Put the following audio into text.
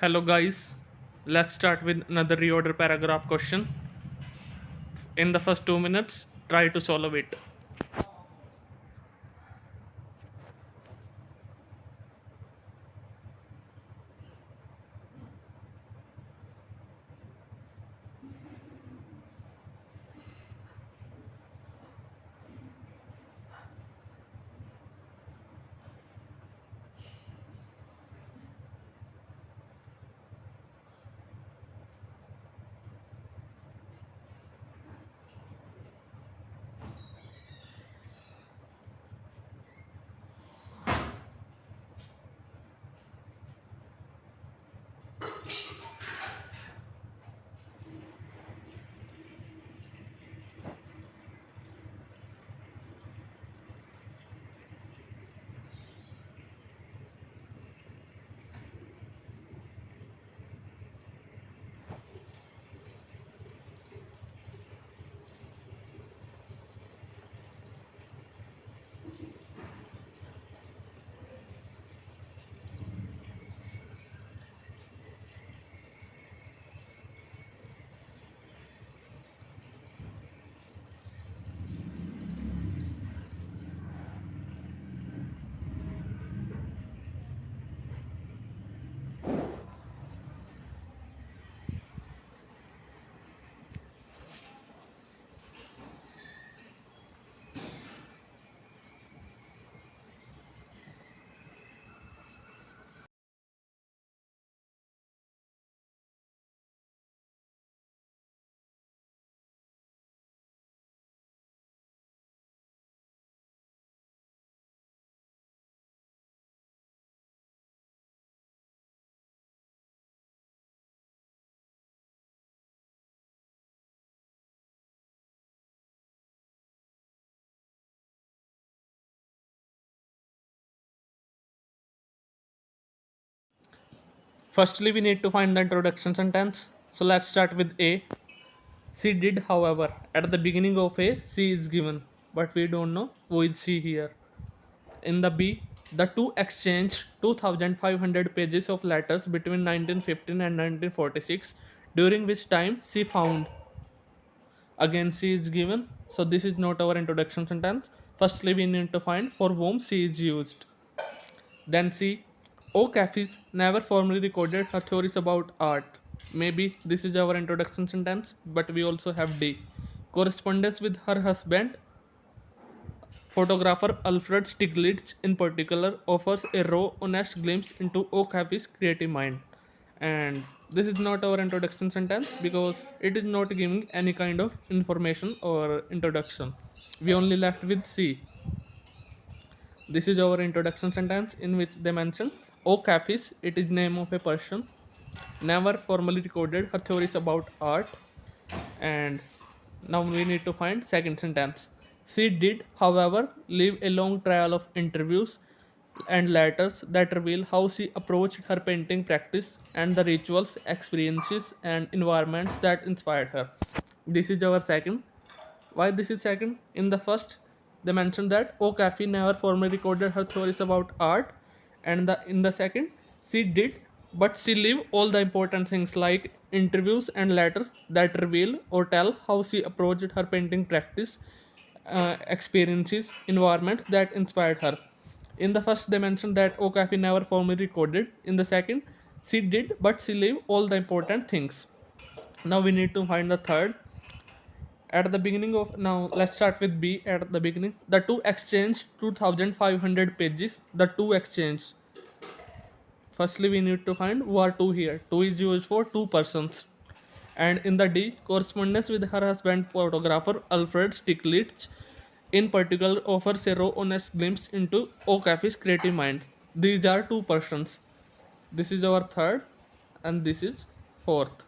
Hello guys, let's start with another reorder paragraph question. In the first 2 minutes, try to solve it. Firstly, we need to find the introduction sentence. So let's start with A. She did, however. At the beginning of A, she is given, but we don't know who is she here. In the B, the two exchanged 2500 pages of letters between 1915 and 1946, during which time she found. Again, she is given, so this is not our introduction sentence. Firstly, we need to find for whom she is used. Then C. O'Caffey never formally recorded her theories about art. Maybe this is our introduction sentence, but we also have D. Correspondence with her husband, photographer Alfred Stieglitz in particular, offers a raw, honest glimpse into O'Caffey's creative mind. And this is not our introduction sentence because it is not giving any kind of information or introduction. We only left with C. This is our introduction sentence in which they mention O'Caffis, it is name of a person, never formally recorded her theories about art. And now we need to find second sentence. She did, however, leave a long trail of interviews and letters that reveal how she approached her painting practice and the rituals, experiences, and environments that inspired her. This is our second. Why this is second? In the first, they mentioned that O'Caffey never formally recorded her theories about art, and in the second, she did, but she leave all the important things like interviews and letters that reveal or tell how she approached her painting practice, experiences, environments that inspired her. In the first, they mentioned that O'Caffey never formally recorded. In the second, she did, but she leave all the important things. Now we need to find the third. At the beginning of now, let's start with B. At the beginning, the two exchanged 2500 pages. The two exchanged. Firstly, we need to find who are two here. Two is used for two persons. And in the D, correspondence with her husband, photographer Alfred Stieglitz, in particular, offers a raw, honest glimpse into O'Caffey's creative mind. These are two persons. This is our third, and this is fourth.